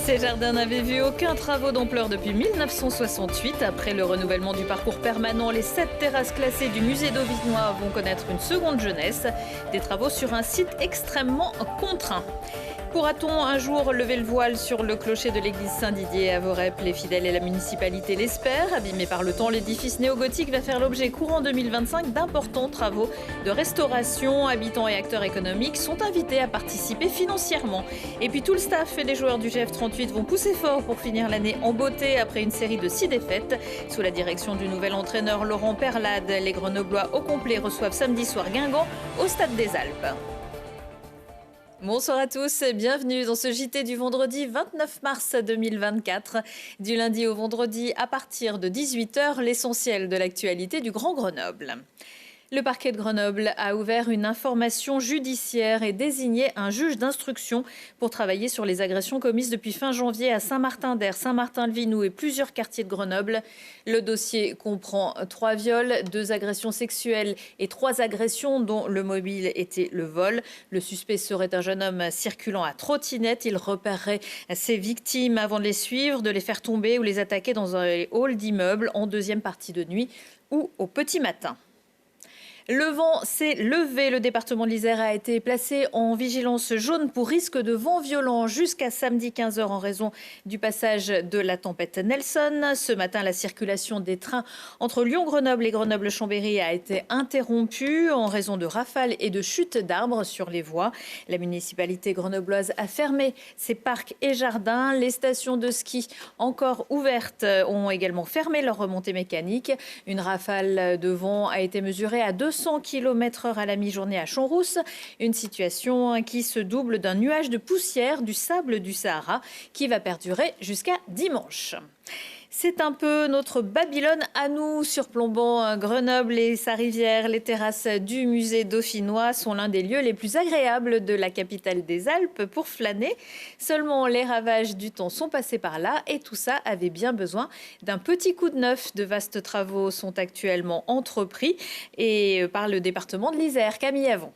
Ces jardins n'avaient vu aucun travaux d'ampleur depuis 1968. Après le renouvellement du parcours permanent, les 7 terrasses classées du musée dauphinois vont connaître une seconde jeunesse. Des travaux sur un site extrêmement contraint. Pourra-t-on un jour lever le voile sur le clocher de l'église Saint-Didier à Voreppe? Les fidèles et la municipalité l'espèrent. Abîmé par le temps, l'édifice néo-gothique va faire l'objet courant 2025 d'importants travaux de restauration. Habitants et acteurs économiques sont invités à participer financièrement. Et puis tout le staff et les joueurs du GF38 vont pousser fort pour finir l'année en beauté après une série de 6 défaites. Sous la direction du nouvel entraîneur Laurent Perlade, les Grenoblois au complet reçoivent samedi soir Guingamp au Stade des Alpes. Bonsoir à tous, bienvenue dans ce JT du vendredi 29 mars 2024. Du lundi au vendredi à partir de 18h, l'essentiel de l'actualité du Grand Grenoble. Le parquet de Grenoble a ouvert une information judiciaire et désigné un juge d'instruction pour travailler sur les agressions commises depuis fin janvier à Saint-Martin-d'Air, Saint-Martin-le-Vinoux et plusieurs quartiers de Grenoble. Le dossier comprend 3 viols, 2 agressions sexuelles et 3 agressions dont le mobile était le vol. Le suspect serait un jeune homme circulant à trottinette. Il repérerait ses victimes avant de les suivre, de les faire tomber ou les attaquer dans un hall d'immeuble en deuxième partie de nuit ou au petit matin. Le vent s'est levé. Le département de l'Isère a été placé en vigilance jaune pour risque de vent violent jusqu'à samedi 15h en raison du passage de la tempête Nelson. Ce matin, la circulation des trains entre Lyon-Grenoble et Grenoble-Chambéry a été interrompue en raison de rafales et de chutes d'arbres sur les voies. La municipalité grenobloise a fermé ses parcs et jardins. Les stations de ski encore ouvertes ont également fermé leur remontée mécanique. Une rafale de vent a été mesurée à 200 km/h à la mi-journée à Champs-Rousses. Une situation qui se double d'un nuage de poussière du sable du Sahara qui va perdurer jusqu'à dimanche. C'est un peu notre Babylone à nous, surplombant Grenoble et sa rivière. Les terrasses du musée dauphinois sont l'un des lieux les plus agréables de la capitale des Alpes pour flâner. Seulement, les ravages du temps sont passés par là et tout ça avait bien besoin d'un petit coup de neuf. De vastes travaux sont actuellement entrepris et par le département de l'Isère. Camille Avon.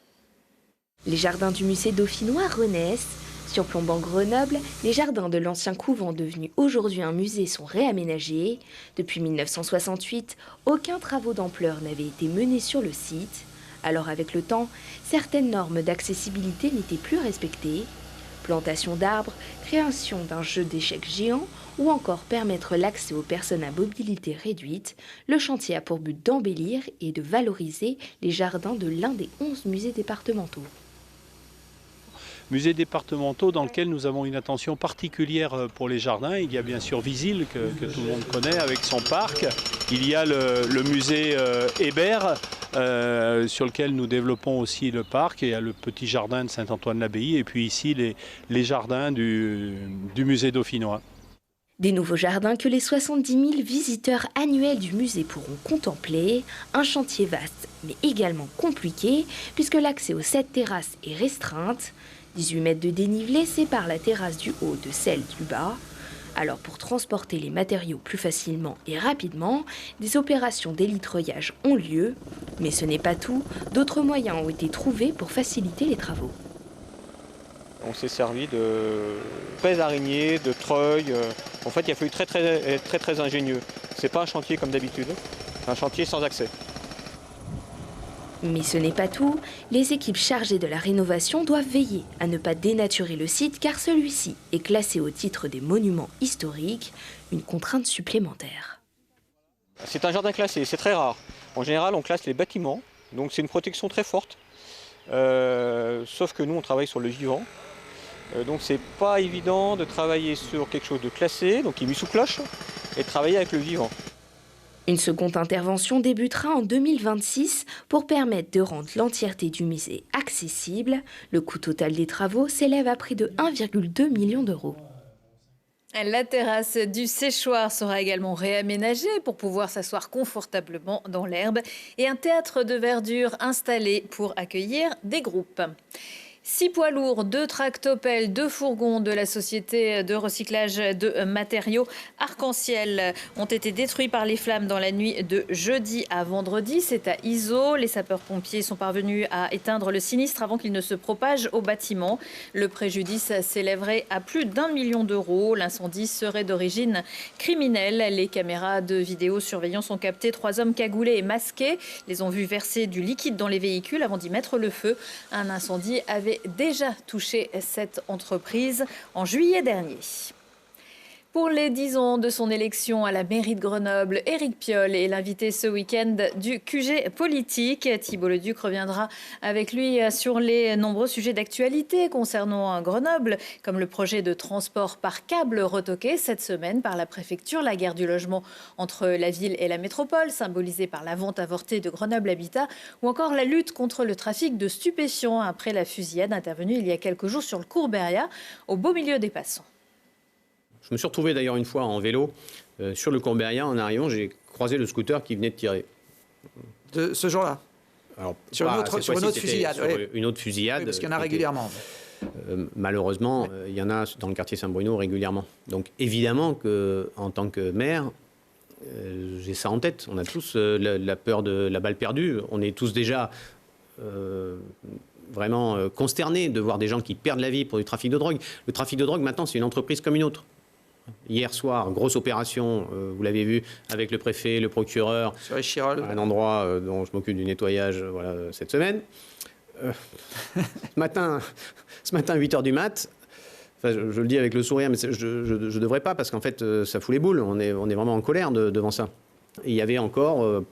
Les jardins du musée dauphinois renaissent. Surplombant Grenoble, les jardins de l'ancien couvent devenu aujourd'hui un musée sont réaménagés. Depuis 1968, aucun travaux d'ampleur n'avait été mené sur le site. Alors avec le temps, certaines normes d'accessibilité n'étaient plus respectées. Plantation d'arbres, création d'un jeu d'échecs géant ou encore permettre l'accès aux personnes à mobilité réduite, le chantier a pour but d'embellir et de valoriser les jardins de l'un des 11 musées départementaux. Musées départementaux dans lequel nous avons une attention particulière pour les jardins. Il y a bien sûr Visil que tout le monde connaît avec son parc. Il y a le musée Hébert sur lequel nous développons aussi le parc. Il y a le petit jardin de Saint-Antoine-l'Abbaye et puis ici les jardins du musée dauphinois. Des nouveaux jardins que les 70 000 visiteurs annuels du musée pourront contempler. Un chantier vaste mais également compliqué puisque l'accès aux 7 terrasses est restreinte. 18 mètres de dénivelé séparent la terrasse du haut de celle du bas. Alors pour transporter les matériaux plus facilement et rapidement, des opérations d'élitreuillage ont lieu. Mais ce n'est pas tout, d'autres moyens ont été trouvés pour faciliter les travaux. On s'est servi de pèse araignées, de treuils. En fait, il a fallu être très ingénieux. C'est pas un chantier comme d'habitude, c'est un chantier sans accès. Mais ce n'est pas tout. Les équipes chargées de la rénovation doivent veiller à ne pas dénaturer le site car celui-ci est classé au titre des monuments historiques, une contrainte supplémentaire. C'est un jardin classé, c'est très rare. En général, on classe les bâtiments, donc c'est une protection très forte. Sauf que nous, on travaille sur le vivant. Donc c'est pas évident de travailler sur quelque chose de classé, donc qui est mis sous cloche, et de travailler avec le vivant. Une seconde intervention débutera en 2026 pour permettre de rendre l'entièreté du musée accessible. Le coût total des travaux s'élève à près de 1,2 million d'euros. La terrasse du séchoir sera également réaménagée pour pouvoir s'asseoir confortablement dans l'herbe et un théâtre de verdure installé pour accueillir des groupes. 6 poids lourds, 2 tractopelles, 2 fourgons de la société de recyclage de matériaux Arc-en-Ciel ont été détruits par les flammes dans la nuit de jeudi à vendredi. C'est à Izeau. Les sapeurs-pompiers sont parvenus à éteindre le sinistre avant qu'il ne se propage au bâtiment. Le préjudice s'élèverait à plus d'1 million d'euros. L'incendie serait d'origine criminelle. Les caméras de vidéosurveillance ont capté 3 hommes cagoulés et masqués. Les ont vus verser du liquide dans les véhicules avant d'y mettre le feu. Un incendie avait déjà touché cette entreprise en juillet dernier. Pour les 10 ans de son élection à la mairie de Grenoble, Éric Piolle est l'invité ce week-end du QG politique. Thibault Leduc reviendra avec lui sur les nombreux sujets d'actualité concernant Grenoble, comme le projet de transport par câble retoqué cette semaine par la préfecture, la guerre du logement entre la ville et la métropole, symbolisée par la vente avortée de Grenoble Habitat, ou encore la lutte contre le trafic de stupéfiants après la fusillade intervenue il y a quelques jours sur le Courberia, au beau milieu des passants. Je me suis retrouvé d'ailleurs une fois en vélo sur le Courberia. En arrivant, j'ai croisé le scooter qui venait de tirer. De ce jour-là? Alors, sur une autre fusillade. Une autre fusillade. Oui, parce qu'il y en a régulièrement. Malheureusement, il y en a dans le quartier Saint-Bruno régulièrement. Donc évidemment qu'en tant que maire, j'ai ça en tête. On a tous la peur de la balle perdue. On est tous déjà vraiment consternés de voir des gens qui perdent la vie pour du trafic de drogue. Le trafic de drogue, maintenant, c'est une entreprise comme une autre. Hier soir, grosse opération, vous l'avez vu, avec le préfet, le procureur, sur les Chirolles, un endroit dont je m'occupe du nettoyage cette semaine. Ce matin, 8h du mat, enfin, je le dis avec le sourire, mais je ne devrais pas, parce qu'en fait, ça fout les boules. On est vraiment en colère devant ça. Et il y avait encore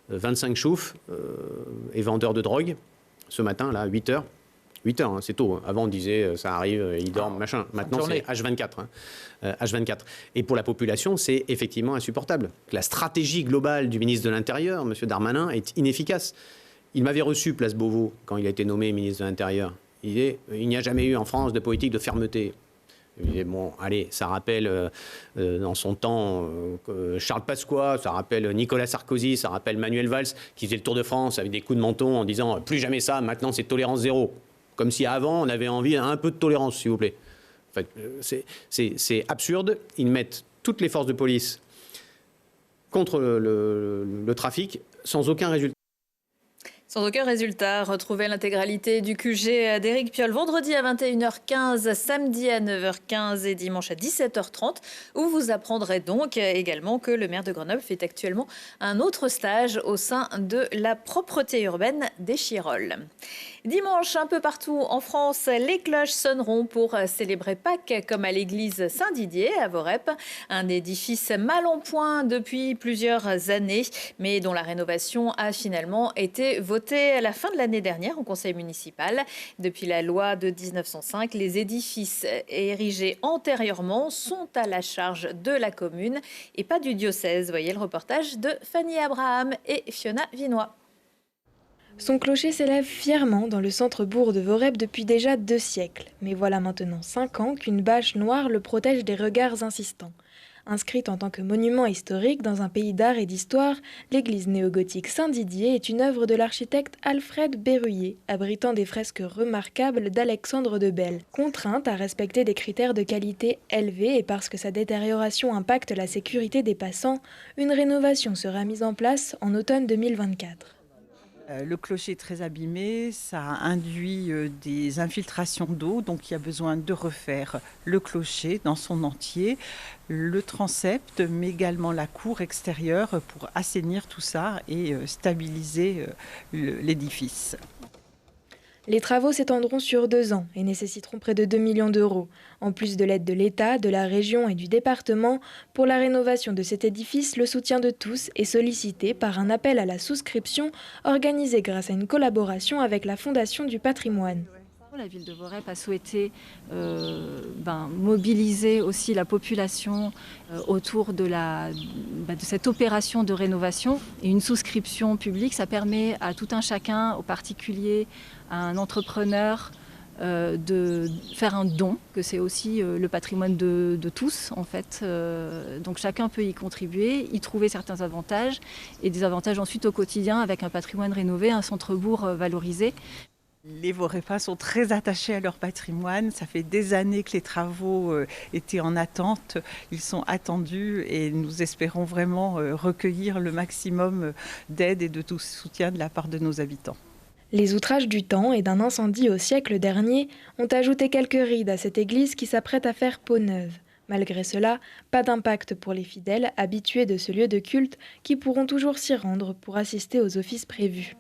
25 choufs et vendeurs de drogue, ce matin, là, 8h. 8 heures, hein, c'est tôt. Avant, on disait ça arrive, ils dorment, machin. Maintenant, c'est H24. H24. Et pour la population, c'est effectivement insupportable. La stratégie globale du ministre de l'Intérieur, M. Darmanin, est inefficace. Il m'avait reçu, place Beauvau, quand il a été nommé ministre de l'Intérieur. Il disait il n'y a jamais eu en France de politique de fermeté. Il disait bon, allez, ça rappelle dans son temps Charles Pasqua, ça rappelle Nicolas Sarkozy, ça rappelle Manuel Valls, qui faisait le Tour de France avec des coups de menton en disant plus jamais ça, maintenant c'est tolérance zéro. Comme si avant, on avait envie d'un peu de tolérance, s'il vous plaît. En fait, c'est absurde. Ils mettent toutes les forces de police contre le trafic sans aucun résultat. Sans aucun résultat, retrouvez l'intégralité du QG d'Éric Piolle vendredi à 21h15, samedi à 9h15 et dimanche à 17h30, où vous apprendrez donc également que le maire de Grenoble fait actuellement un autre stage au sein de la propreté urbaine des Chirolles. Dimanche, un peu partout en France, les cloches sonneront pour célébrer Pâques, comme à l'église Saint-Didier à Vorep, un édifice mal en point depuis plusieurs années, mais dont la rénovation a finalement été votée à la fin de l'année dernière au conseil municipal. Depuis la loi de 1905, les édifices érigés antérieurement sont à la charge de la commune et pas du diocèse. Voyez le reportage de Fanny Abraham et Fiona Vinois. Son clocher s'élève fièrement dans le centre-bourg de Vorep depuis déjà 2 siècles. Mais voilà maintenant 5 ans qu'une bâche noire le protège des regards insistants. Inscrite en tant que monument historique dans un pays d'art et d'histoire, l'église néogothique Saint-Didier est une œuvre de l'architecte Alfred Berruyer, abritant des fresques remarquables d'Alexandre de Belle. Contrainte à respecter des critères de qualité élevés et parce que sa détérioration impacte la sécurité des passants, une rénovation sera mise en place en automne 2024. Le clocher est très abîmé, ça induit des infiltrations d'eau, donc il y a besoin de refaire le clocher dans son entier, le transept, mais également la cour extérieure pour assainir tout ça et stabiliser l'édifice. Les travaux s'étendront sur 2 ans et nécessiteront près de 2 millions d'euros. En plus de l'aide de l'État, de la région et du département, pour la rénovation de cet édifice, le soutien de tous est sollicité par un appel à la souscription organisé grâce à une collaboration avec la Fondation du patrimoine. La ville de Vorep a souhaité mobiliser aussi la population autour de cette opération de rénovation. Et une souscription publique, ça permet à tout un chacun, aux particuliers, à un entrepreneur, de faire un don, que c'est aussi le patrimoine de tous en fait. Donc chacun peut y contribuer, y trouver certains avantages et des avantages ensuite au quotidien avec un patrimoine rénové, un centre-bourg valorisé. Les Vauréfins sont très attachés à leur patrimoine. Ça fait des années que les travaux étaient en attente. Ils sont attendus et nous espérons vraiment recueillir le maximum d'aide et de tout soutien de la part de nos habitants. Les outrages du temps et d'un incendie au siècle dernier ont ajouté quelques rides à cette église qui s'apprête à faire peau neuve. Malgré cela, pas d'impact pour les fidèles habitués de ce lieu de culte qui pourront toujours s'y rendre pour assister aux offices prévus.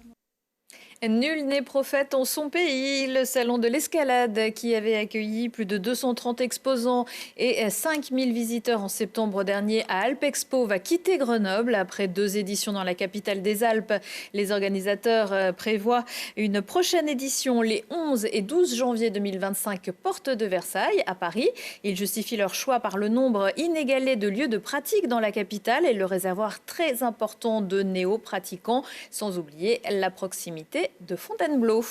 Nul n'est prophète en son pays. Le salon de l'escalade, qui avait accueilli plus de 230 exposants et 5000 visiteurs en septembre dernier à Alpexpo, va quitter Grenoble. Après 2 éditions dans la capitale des Alpes, les organisateurs prévoient une prochaine édition les 11 et 12 janvier 2025, porte de Versailles, à Paris. Ils justifient leur choix par le nombre inégalé de lieux de pratique dans la capitale et le réservoir très important de néo-pratiquants, sans oublier la proximité de Fontainebleau.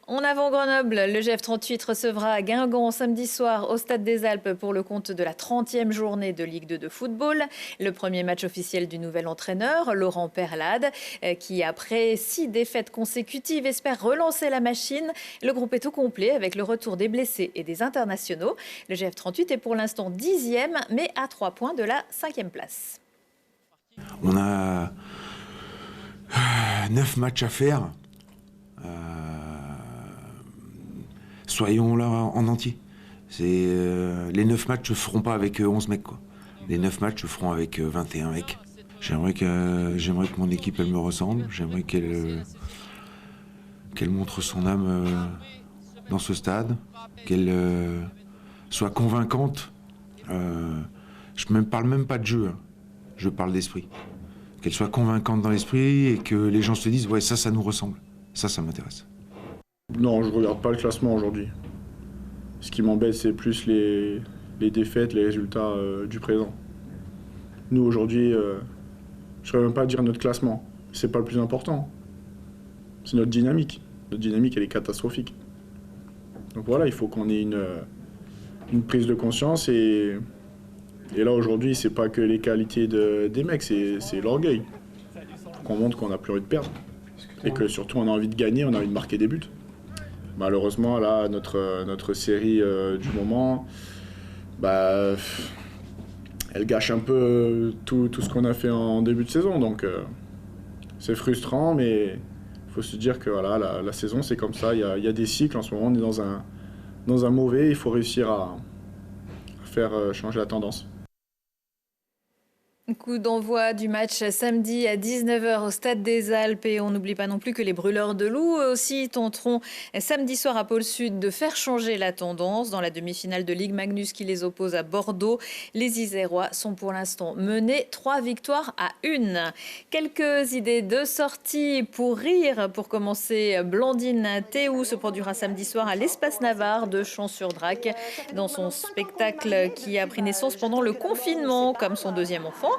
En avant Grenoble, le GF38 recevra Guingamp samedi soir au Stade des Alpes pour le compte de la 30e journée de Ligue 2 de football. Le premier match officiel du nouvel entraîneur, Laurent Perlade, qui après 6 défaites consécutives espère relancer la machine. Le groupe est au complet avec le retour des blessés et des internationaux. Le GF38 est pour l'instant 10e, mais à 3 points de la 5e place. On a 9 matchs à faire. Soyons là en entier. Les 9 matchs ne se feront pas avec 11 mecs, quoi. Les 9 matchs se feront avec 21 mecs. J'aimerais que mon équipe elle me ressemble. J'aimerais qu'elle montre son âme dans ce stade, qu'elle soit convaincante. Je ne parle même pas de jeu, hein. Je parle d'esprit. Qu'elle soit convaincante dans l'esprit et que les gens se disent « ouais, ça nous ressemble ». Ça m'intéresse. Non, je regarde pas le classement aujourd'hui. Ce qui m'embête, c'est plus les défaites, les résultats du présent. Nous, aujourd'hui, je ne saurais même pas dire notre classement. C'est pas le plus important. C'est notre dynamique. Notre dynamique, elle est catastrophique. Donc voilà, il faut qu'on ait une prise de conscience. Et là, aujourd'hui, c'est pas que les qualités des mecs, c'est l'orgueil. Qu'on montre qu'on n'a plus envie de perdre. Et que surtout, on a envie de gagner, on a envie de marquer des buts. Malheureusement, là, notre série du moment, elle gâche un peu tout ce qu'on a fait en début de saison. Donc, c'est frustrant, mais il faut se dire que voilà, la saison, c'est comme ça. Il y a des cycles. En ce moment, on est dans un mauvais. Il faut réussir à faire changer la tendance. Coup d'envoi du match samedi à 19h au Stade des Alpes. Et on n'oublie pas non plus que les Brûleurs de Loup aussi tenteront samedi soir à Pôle Sud de faire changer la tendance. Dans la demi-finale de Ligue Magnus qui les oppose à Bordeaux, les Isérois sont pour l'instant menés 3 victoires à 1. Quelques idées de sortie pour rire. Pour commencer, Blandine Théou se produira samedi soir à l'Espace Navarre de Champs-sur-Drac dans son spectacle qui a pris naissance pendant le confinement comme son 2e enfant.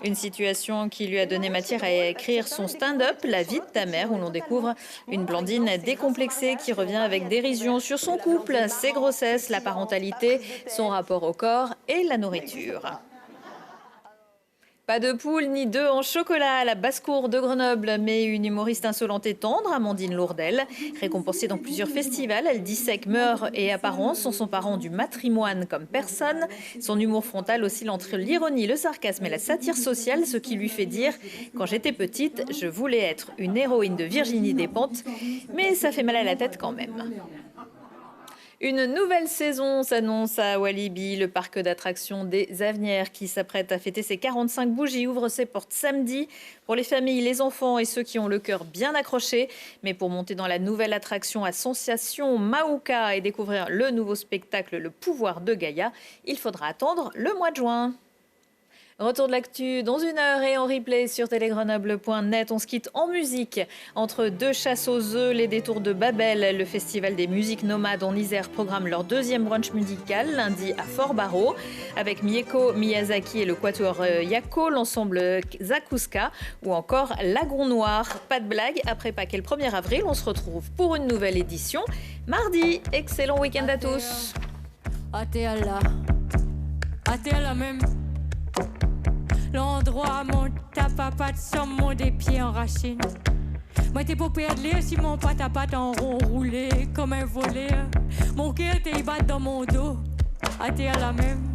Une situation qui lui a donné matière à écrire son stand-up « La vie de ta mère » où l'on découvre une Blandine décomplexée qui revient avec dérision sur son couple, ses grossesses, la parentalité, son rapport au corps et la nourriture. Pas de poule ni d'œufs en chocolat à la basse-cour de Grenoble, mais une humoriste insolente et tendre, Amandine Lourdel. Récompensée dans plusieurs festivals, elle dissèque mœurs et apparence en s'emparant du matrimoine comme personne. Son humour frontal oscille entre l'ironie, le sarcasme et la satire sociale, ce qui lui fait dire « Quand j'étais petite, je voulais être une héroïne de Virginie Despentes, mais ça fait mal à la tête quand même ». Une nouvelle saison s'annonce à Walibi. Le parc d'attractions des Avenières qui s'apprête à fêter ses 45 bougies ouvre ses portes samedi pour les familles, les enfants et ceux qui ont le cœur bien accroché. Mais pour monter dans la nouvelle attraction à sensation Maouka et découvrir le nouveau spectacle Le pouvoir de Gaïa, il faudra attendre le mois de juin. Retour de l'actu dans 1 heure et en replay sur télégrenoble.net. On se quitte en musique. Entre 2 chasses aux œufs, les détours de Babel, le festival des musiques nomades en Isère programme leur 2e brunch musical lundi à Fort-Barreau avec Mieko Miyazaki et le quatuor Yako, l'ensemble Zakuska ou encore Lagon Noir. Pas de blague, après Pâques et le 1er avril, on se retrouve pour une nouvelle édition mardi. Excellent week-end à tous. Même. L'endroit mon tape à pattes sur mon des pieds en racine. Moi t'es pour perdre si mon pâte à pâte en rond roulé comme un volet. Mon cœur t'es bat dans mon dos, à t'es à la même.